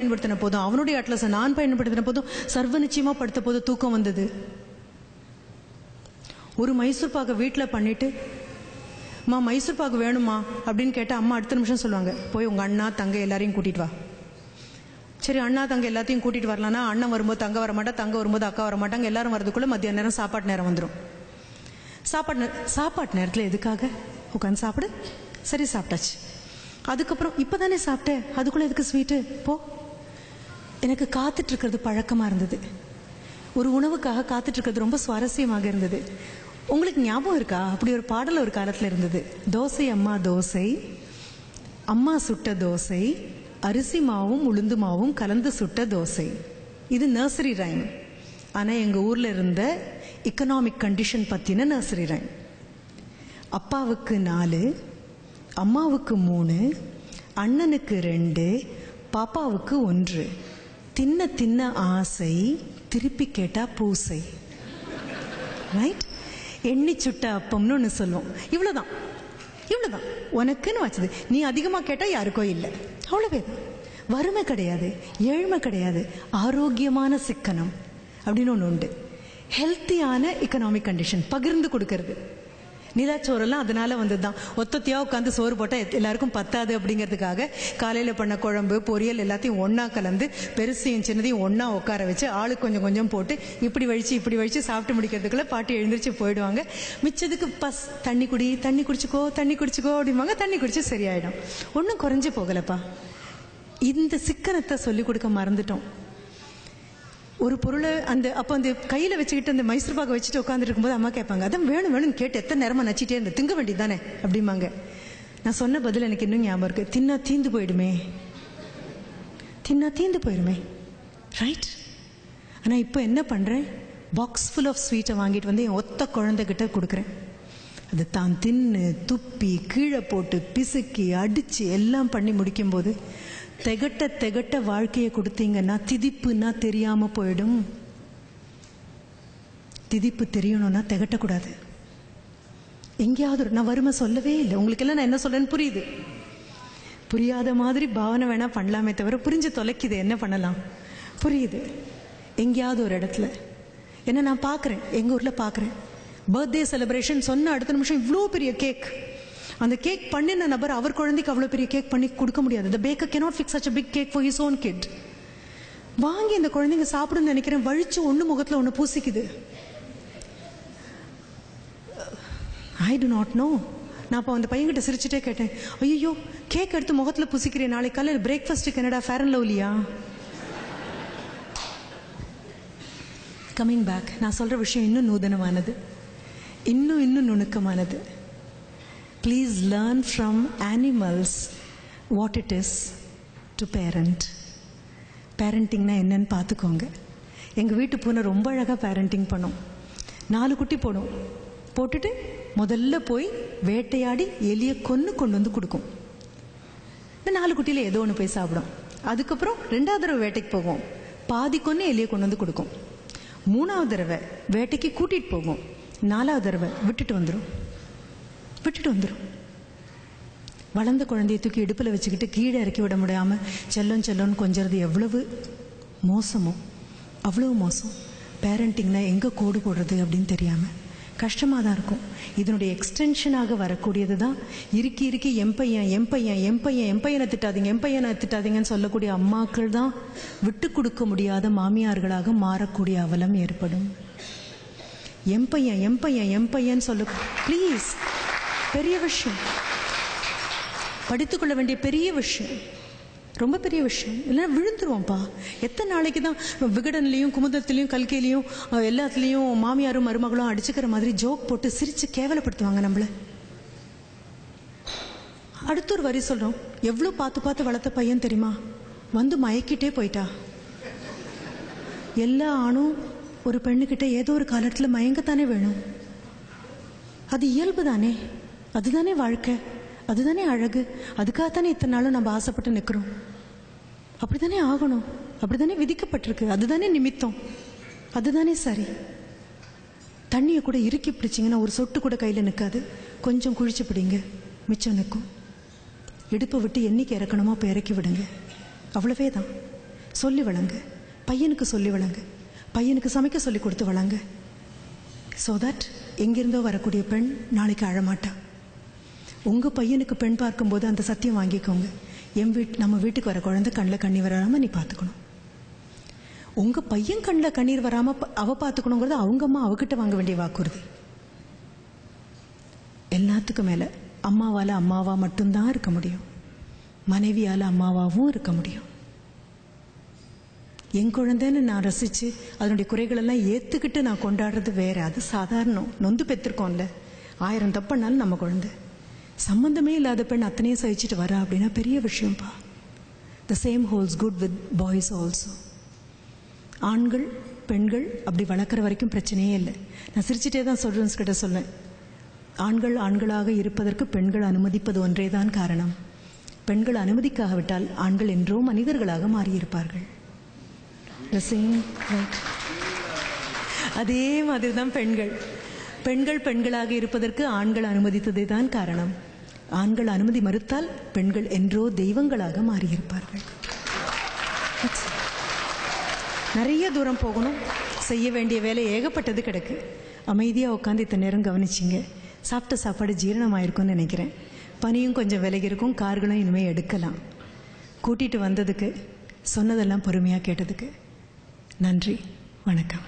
பயன்படுத்தின போதும், அவனுடைய அட்லஸை நான் பயன்படுத்தின போதும் சர்வ நிச்சயமா படுத்த போது தூக்கம் வந்தது. ஒரு மைசூர் பாக்கு வீட்டில் பண்ணிட்டு, அம்மா மைசூர் பாக்கு வேணுமா அப்படின்னு கேட்டால் அம்மா அடுத்த நிமிஷம் சொல்லுவாங்க, போய் உங்கள் அண்ணா தங்க எல்லாரையும் கூட்டிகிட்டு வா. சரி, அண்ணா தங்க எல்லாத்தையும் கூட்டிகிட்டு வரலான்னா அண்ணன் வரும்போது தங்க வர மாட்டா, தங்க வரும்போது அக்கா வர மாட்டாங்க. எல்லாரும் வரதுக்குள்ளே மத்தியான நேரம் சாப்பாட்டு நேரம் வந்துடும். சாப்பாட்டு நேரத்தில் எதுக்காக உட்காந்து சாப்பிடு? சரி, சாப்பிட்டாச்சு. அதுக்கப்புறம் இப்போ தானே சாப்பிட்டேன், அதுக்குள்ளே எதுக்கு ஸ்வீட்டு? போ. எனக்கு காத்துட்ருக்கிறது பழக்கமாக இருந்தது. ஒரு உணவுக்காக காத்துட்ருக்கிறது ரொம்ப சுவாரஸ்யமாக இருந்தது. உங்களுக்கு ஞாபகம் இருக்கா? அப்படி ஒரு பாடல் ஒரு காலத்தில் இருந்தது. தோசை அம்மா தோசை, அம்மா சுட்ட தோசை, அரிசி மாவும் உளுந்து மாவும் கலந்து சுட்ட தோசை. இது நர்சரி ரைம். ஆனால் எங்கள் ஊரில் இருந்த எக்கனாமிக் கண்டிஷன் பற்றின நர்சரி ரைம். அப்பாவுக்கு 4, அம்மாவுக்கு 3, அண்ணனுக்கு 2, பாப்பாவுக்கு 1. தின்ன தின்ன ஆசை, திருப்பி கேட்டா பூசை. ரைட்? எண்ணி சுட்ட அப்பம்னு ஒன்று சொல்லுவோம். இவ்வளோதான், இவ்வளோதான் உனக்குன்னு வச்சது. நீ அதிகமாக கேட்டால் யாருக்கோ இல்லை, அவ்வளோவே தான். வறுமை கிடையாது, ஏழ்மை கிடையாது, ஆரோக்கியமான சிக்கனம் அப்படின்னு ஒன்று உண்டு. ஹெல்த்தியான எக்கனாமிக் கண்டிஷன், பகிர்ந்து கொடுக்கறது. நிலாச்சோரெல்லாம் அதனால வந்தது தான். ஒத்தத்தையாக உட்காந்து சோறு போட்டால் எல்லாருக்கும் பத்தாது அப்படிங்கிறதுக்காக காலையில் பண்ண குழம்பு பொரியல் எல்லாத்தையும் ஒன்றா கலந்து பெருசையும் சின்னதையும் ஒன்றா உட்கார வச்சு ஆளுக்கு கொஞ்சம் கொஞ்சம் போட்டு இப்படி வழித்து சாப்பிட்டு முடிக்கிறதுக்குள்ளே பாட்டி எழுந்திரிச்சு போயிடுவாங்க. மிச்சதுக்கு தண்ணி குடிச்சிக்கோ அப்படிம்பாங்க. தண்ணி குடிச்சு சரியாயிடும். ஒன்றும் குறைஞ்சி போகலப்பா. இந்த சிக்கனத்தை சொல்லிக் கொடுக்க மறந்துட்டோம். ஒரு பொருளை அப்போ அந்த கையில் வச்சுக்கிட்டு அந்த மைசூர் பாக்கை வச்சுட்டு உட்காந்துட்டு இருக்கும்போது அம்மா கேட்பாங்க, அதான் வேணும்னு கேட்டு எத்தனை நேரமாக நச்சிட்டே இருந்த, திங்க வேண்டியது தானே அப்படிம்பாங்க. நான் சொன்ன பதில் எனக்கு இன்னும் ஞாபகம் இருக்கு. தின்னா தீந்து போயிடுமே. ரைட்? ஆனால் இப்போ என்ன பண்ணுறேன், பாக்ஸ் ஃபுல் ஆஃப் ஸ்வீட்டை வாங்கிட்டு வந்து என் ஒத்த குழந்தைகிட்ட கொடுக்குறேன். அது தான் தின்னு துப்பி கீழே போட்டு பிசுக்கி அடித்து எல்லாம் பண்ணி முடிக்கும்போது திகட்ட வாழ்க்கையை கொடுத்தீங்கன்னா திதிப்புன்னா தெரியாமல் போயிடும். திதிப்பு தெரியணும்னா திகட்டக்கூடாது. எங்கேயாவது நான் வறுமை சொல்லவே இல்லை உங்களுக்கெல்லாம். நான் என்ன சொல்றேன்னு புரியுது. புரியாத மாதிரி பாவனை வேணா பண்ணலாமே தவிர புரிஞ்சு தொலைக்குது. என்ன பண்ணலாம்? புரியுது. எங்கேயாவது ஒரு இடத்துல என்ன நான் பார்க்குறேன், எங்கள் ஊரில் பார்க்குறேன், பர்த்டே செலிப்ரேஷன் சொன்ன அடுத்த நிமிஷம் இவ்வளோ பெரிய கேக். அந்த கேக் பண்ணின நபர் அவர் குழந்தைக்கு அவ்வளோ பெரிய கேக் பண்ணி கொடுக்க முடியாது. The baker cannot fix such a big cake for his own kid. வாங்கி இந்த குழந்தைங்க சாப்பிடுன்னு நினைக்கிறேன், வழிச்சு ஒன்று முகத்தில் ஒன்று பூசிக்குது. I do not know. நான் அப்போ அந்த பையன்கிட்ட சிரிச்சுட்டே கேட்டேன், ஐயோ கேக் எடுத்து முகத்தில் பூசிக்கிறேன், நாளைக்கு காலையில் பிரேக்ஃபாஸ்ட்டுக்கு என்னடா ஃபேர் அண்ட் லவ்லியா? கம்மிங் பேக், நான் சொல்கிற விஷயம் இன்னும் நூதனமானது, இன்னும் நுணுக்கமானது. Please learn from animals what it is to parent. பேரண்டிங்னா என்னன்னு பார்த்துக்கோங்க. எங்கள் வீட்டு பூனை ரொம்ப அழகாக பேரண்டிங் பண்ணும். 4 குட்டி போட்டுட்டு முதல்ல போய் வேட்டையாடி எலியை கொண்டு வந்து கொடுக்கும். இந்த 4 குட்டியில் ஏதோ ஒன்று போய் சாப்பிடும். அதுக்கப்புறம் 2வது தடவை வேட்டைக்கு போகும், பாதி கொன்று எலியை கொண்டு வந்து கொடுக்கும். 3வது தடவை வேட்டைக்கு கூட்டிகிட்டு போகும். 4வது தடவை விட்டுட்டு வந்துடும். வளர்ந்த குழந்தையை தூக்கி இடுப்பில் வச்சுக்கிட்டு கீழே இறக்கி விட முடியாமல் செல்லோன்னு கொஞ்சறது எவ்வளவு மோசமோ அவ்வளோ மோசம். பேரண்டிங்னா எங்கே கோடு போடுறது அப்படின்னு தெரியாமல் கஷ்டமாக தான் இருக்கும். இதனுடைய எக்ஸ்டென்ஷனாக வரக்கூடியது தான் இறுக்கி என் பையனை திட்டாதீங்கன்னு சொல்லக்கூடிய அம்மாக்கள் தான் விட்டு கொடுக்க முடியாத மாமியார்களாக மாறக்கூடிய அவலம் ஏற்படும். என் பையன் சொல்ல ப்ளீஸ், பெரிய விஷயம், படித்துக்கொள்ள வேண்டிய பெரிய விஷயம், ரொம்ப பெரிய விஷயம். இல்லைன்னா விழுந்துருவோம்ப்பா. எத்தனை நாளைக்கு தான் விகடன்லேயும் குமுதத்துலேயும் கல்கையிலையும் எல்லாத்துலேயும் மாமியாரும் மருமகளும் அடிச்சுக்கிற மாதிரி ஜோக் போட்டு சிரித்து கேவலப்படுத்துவாங்க நம்மளை. அடுத்த ஒரு வரி சொல்கிறோம், எவ்வளோ பார்த்து வளர்த்த பையன் தெரியுமா, வந்து மயக்கிட்டே போயிட்டா. எல்லா ஆணும் ஒரு பெண்ணுக்கிட்ட ஏதோ ஒரு காலத்தில் மயங்கத்தானே வேணும். அது இயல்பு தானே, அதுதானே வாழ்க்கை, அதுதானே அழகு. அதுக்காகத்தானே இத்தனை நாளும் நம்ம ஆசைப்பட்டு நிற்கிறோம். அப்படித்தானே ஆகணும், அப்படித்தானே விதிக்கப்பட்டிருக்கு, அதுதானே நிமித்தம், அதுதானே சரி. தண்ணியை கூட இறுக்கி பிடிச்சிங்கன்னா ஒரு சொட்டு கூட கையில் நிற்காது. கொஞ்சம் குழிச்சு பிடிங்க, மிச்சம் நிற்கும். இடுப்பை விட்டு என்னைக்கு இறக்கணுமோ அப்போ இறக்கி விடுங்க. அவ்வளவே தான். சொல்லி வளங்க, பையனுக்கு சொல்லி வளங்க, பையனுக்கு சமைக்க சொல்லி கொடுத்து வளங்க. ஸோ தட் எங்கிருந்தோ வரக்கூடிய பெண் நாளைக்கு அழமாட்டா. உங்கள் பையனுக்கு பெண் பார்க்கும்போது அந்த சத்தியம் வாங்கிக்கோங்க, நம்ம வீட்டுக்கு வர குழந்தை கண்ணில் கண்ணீர் வராமல் நீ பார்த்துக்கணும். உங்கள் பையன் கண்ணில் கண்ணீர் வராமல் அவள் பார்த்துக்கணுங்கிறது அவங்க அம்மா அவகிட்ட வாங்க வேண்டிய வாக்குறுதி. எல்லாத்துக்கும் மேலே அம்மாவால் அம்மாவா மட்டும்தான் இருக்க முடியும், மனைவியால் அம்மாவாகவும் இருக்க முடியும். என் குழந்தைன்னு நான் ரசித்து அதனுடைய குறைகளெல்லாம் ஏற்றுக்கிட்டு நான் கொண்டாடுறது வேறு, அது சாதாரணம். நொந்து பெற்றிருக்கோம்ல, 1000 தப்புனாலும் நம்ம குழந்தை. சம்பந்தமே இல்லாத பெண் அத்தனையும் சகிச்சுட்டு வரா அப்படின்னா பெரிய விஷயம்ப்பா. The same holds good with boys also. ஆண்கள் பெண்கள் அப்படி வளர்க்குற வரைக்கும் பிரச்சனையே இல்லை. நான் சிரிச்சிட்டே தான் ஸ்டூடெண்ட்ஸ் கிட்ட சொன்னேன், ஆண்கள் ஆண்களாக இருப்பதற்கு பெண்கள் அனுமதிப்பது ஒன்றே தான் காரணம். பெண்கள் அனுமதிக்காவிட்டால் ஆண்கள் என்றோ மனிதர்களாக மாறியிருப்பார்கள். அதே மாதிரி தான் பெண்கள் பெண்களாக இருப்பதற்கு ஆண்கள் அனுமதித்ததே தான் காரணம். ஆண்கள் அனுமதி மறுத்தால் பெண்கள் என்றோ தெய்வங்களாக மாறியிருப்பார்கள். நிறைய தூரம் போகணும், செய்ய வேண்டிய வேலை ஏகப்பட்டது கிடக்கு. அமைதியாக உட்காந்து இத்தனை நேரம் கவனிச்சிங்க. சாப்பிட்ட சாப்பாடு ஜீரணமாயிருக்கும்னு நினைக்கிறேன். பனியும் கொஞ்சம் விலகி இருக்கும், கார்களும் இனிமேல் எடுக்கலாம். கூட்டிகிட்டு வந்ததுக்கு, சொன்னதெல்லாம் பொறுமையாக கேட்டதுக்கு நன்றி, வணக்கம்.